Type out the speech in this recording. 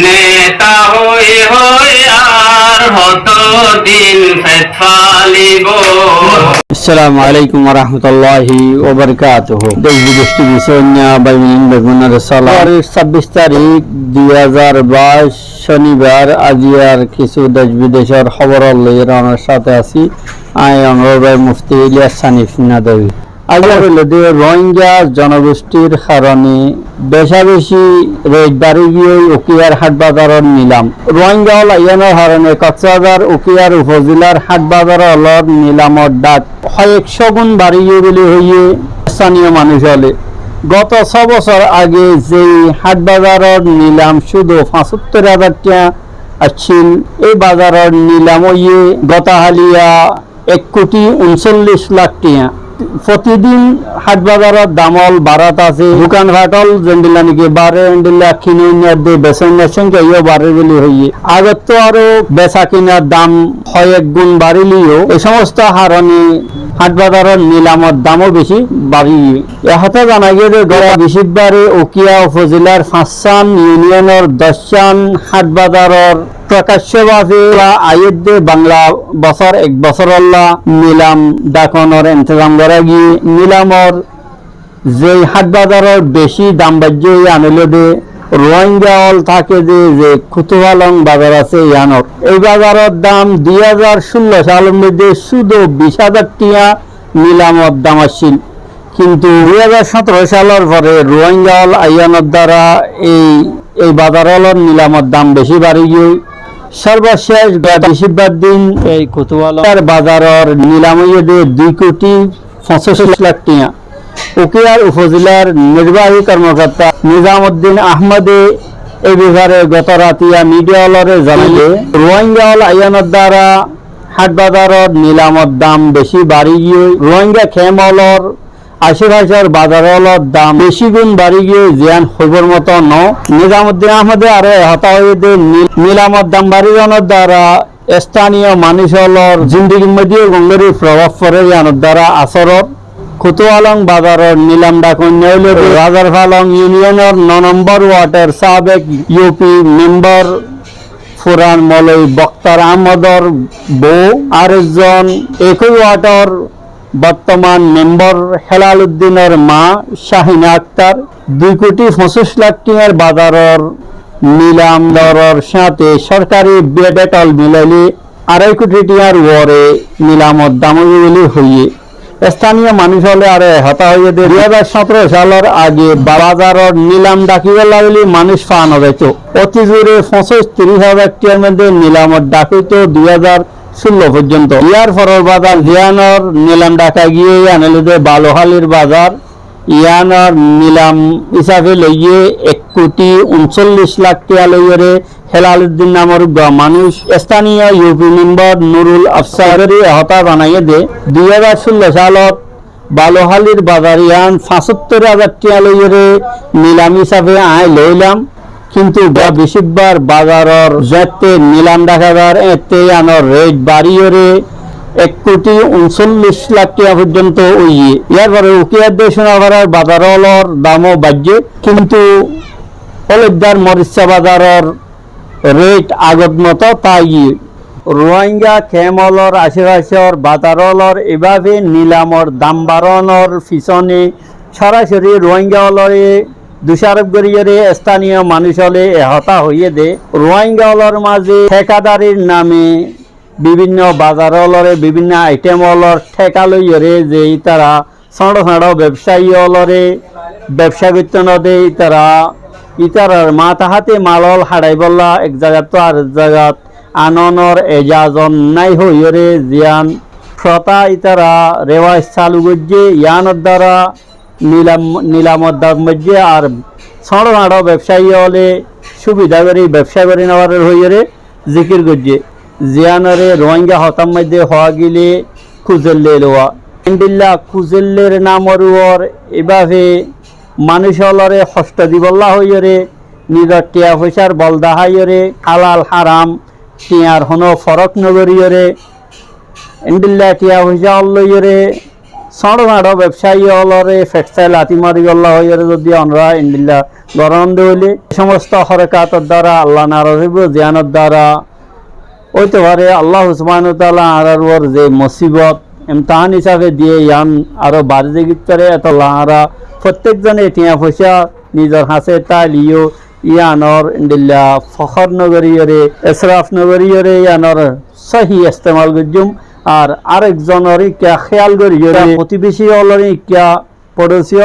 নেতা হয়ে হয়ে আর হত দিন ফালিব। আসসালামু আলাইকুম ওয়া রাহমাতুল্লাহি ওয়া বারাকাতুহু। দেশ বিদেশ টিভি সোনিয়া বাইমিন বেগুনার সালাম 26 তারিখ 2022 শনিবার। আজিয়ার কিছু দেশ বিদেশের খবর লইয়ের আমার সাথে আছি আই অনরবাই মুফতি ইলিয়াস সানিফ নাদবী। আগে হলো যে রোহিঙ্গা জনগোষ্ঠীর কারণে বেশি রেট বাড়ি গিয়ে উকিয়ার হাট বাজারের নিলাম। রোহিঙ্গা লাইয়ানোর কারণে কক্সবাজার উকিয়ার উপজেলার হাট বাজারের নিলামর ডাক 100 গুণ বাড়ি গিয়ে বলে হইয়ে স্থানীয় মানুষ হলে গত 6 বছর আগে যে হাট বাজারের নিলাম শুধু 75,000 টাকা আসছিল, এই বাজারের নিলাম হইয়ে গতহালিয়া 1,39,00,000 টাকা। প্রতিদিন হাট বাজারের দামল বাড়াত আছে, দোকান ঘাটল যেন্ডিলা নাকি বাড়ে এন্ডিলা কিনে দে বেচনের সংখ্যা ইয়ে বাড়ে বলে হইয়ে আগত তো আরো বেচা কিনার দাম 1 গুণ বাড়িলেও এই সমস্ত হারণে হাট বাজারের নিলামর দামও বেশি বাড়ি। এহাতে জানা গিয়ে যে গড়া বেশিরবারে উকিয়া উপজেলার 5 ইউনিয়নের 10 হাট বাজারের প্রকাশ্যভাবে আয়ের বাংলা বছর 1 বছর নিলাম ডাকনের ইন্তজাম করা গিয়ে নিলামর যে হাট বাজারের বেশি দাম বাজ্য আনলে দে রোহিঙ্গা থাকে যে খুতুয়ালং বাজার আছে ইয়ানোর এই বাজারের দাম 2016 সালের মধ্যে শুধু 20,000 টাকা নিলামর দাম আসছিল, কিন্তু 2017 সালের পরে রোহিঙ্গা আইয়ানোর দ্বারা এই বাজারের নিলামর দাম বেশি বাড়ি গিয়ে সর্বশেষ বেশিরভাগ দিন এই কোতোয়ালার বাজারের নিলাম হইয়ে 2,85,00,000 টাকা। উকিয়ার উপজেলার নির্বাহী কর্মকর্তা নিজামউদ্দিন আহমদে এই বিভাগে গত রাতিয়া মিডিয়ালরে জানালে রোহিঙ্গা আইয়ানোর দ্বারা হাট বাজারের নিলামর দাম বেশি বাড়ি গিয়ে রোহিঙ্গা খেমলর আশেপাশের বাজারের দাম বেশি গুণ বাড়ি গিয়ে জিয়ান হইবর মতো ন। নিজামউদ্দিন আহমদে আরো হতা হয়ে নিলামর দাম বাড়ি যাওয়ার দ্বারা স্থানীয় মানুষের জিন্দিগির মধ্যে গঙ্গের প্রভাব পড়ে জানোর দ্বারা আসরত খুতুয়ালং বাজারের নিলাম ডাকুন রাজার ফালং ইউনিয়নের 9 নম্বর ওয়ার্ডের সাবেক ইউপি মেম্বার ফুরান মলই বক্তার আহমদর বউ আর একজন একই ওয়ার্ডের বর্তমান মেম্বার হেলাল উদ্দিনের মা শাহিনা আক্তার 2,25,00,000 টাকার বাজারের নিলাম দরের সাথে সরকারি বেডেটল মিলাইলে 2.5 কোটি টাকার ওরে নিলামত দাম হইয়ে স্থানীয় মানুষ হলে আরে হতা হইয়ে 2017 সালের আগে বাজারের নিলাম ডাকিবার লাগলে মানুষ ফান হইত অতি জোরে 35,000 টাকার মধ্যে নিলামত ডাকিত 2016 পর্যন্ত। ইয়ার পরের বাজার জিয়ানোর নিলাম ডাকা গিয়ে আনলে বালোহালির বাজার ইয়ানোর নিলাম হিসাবে লইয়ে 1,39,00,000 টাকা লইয়ে হেলাল উদ্দিন নামের মানুষ স্থানীয় ইউপি মেম্বার নুরুল আফসারের হতা জানাইয়ে 2016 সালত বালোহালির বাজার ইয়ান 75,000 টাকা লইয়ে নিলাম হিসাবে লইলাম, কিন্তু বেশিরভাগ বাজারের যেতে নিলাম দেখা যার এতে আনোর রেট বাড়িয়ে 1,39,00,000 টাকা পর্যন্ত হইয়ে। ইয়ার পরে উকিয়ার দেশনাগার বাজারের দামও বাড়ছে, কিন্তু হলুদার মরিচা বাজারের রেট আগত মতো তাই রোহিঙ্গা খেমলর আশেপাশের বাজারের এভাবে নিলামর দাম বাড়ানোর পিছনে সরাসরি রোহিঙ্গা দোষারোপ করিয়ে স্থানীয় মানুষ হলে হতা হইয়ে রোহিঙ্গা মাঝে ঠিকাদারির নামে বিভিন্ন বাজারের বিভিন্ন আইটেম ঠেকা লইয়ে যে তারা ছোট ছোট ব্যবসায়ী ব্যবসা করতে নদে ইতারার মাথা হাতে মালল হারাই বললা এক জায়গা তো আর জায়গাত আননের এজাজন নাই হইরে জিয়ান শ্রোতা ইতারা রেওয়াজ চালু করছে ইয়ানোর দ্বারা নিলামত দাম মধ্যে আর ছোট ছোট ব্যবসায়ী হলে সুবিধা করে ব্যবসা করে নেওয়ার হইরে জিকির করছে জিয়ানরে রোহিঙ্গা হতাম মধ্যে হওয়া গেলে খুজল্লে লোয়া ইন্দিল্লা খুজল্লের নামর এভাবে মানুষ হলরে হস্ত দিবল্লা হইরে নিজের টিয়া পয়সার বল দাহাইরে হালাল হারাম টিয়ার হন ফরক নগরীয়রে ইন্দিল্লা টিয়া পয়সা লইরে ছোট খাটো ব্যবসায়ী হলরে ফেক্সটাইল আতিমারি গল্লা হয়ে যদি আমরা ইন্ডিল্লা গরম হইলে সমস্ত হরকাতের দ্বারা আল্লাহ নারাজিব জ্ঞানের দ্বারা হইতে পারে আল্লাহ সুবহানাহু ওয়া তাআলা আর ওর যে মুসিবত ইমতিহান হিসাবে দিয়ে ইয়ান আরো বাড়িতে গিয়ে এত লাহারা প্রত্যেকজনে টিয়া পয়সা নিজের হাতে তালিও ইয়ানর ইন্ডিল্লা ফখর নগরীয়রে এসরাফ নগরীয়রে ইয়ানর সহি ইস্তেমাল গজুম আর আরেকজনের ইয়া খেয়াল করিয়রে প্রতিবেশী হলরে ইয়া পড়োশী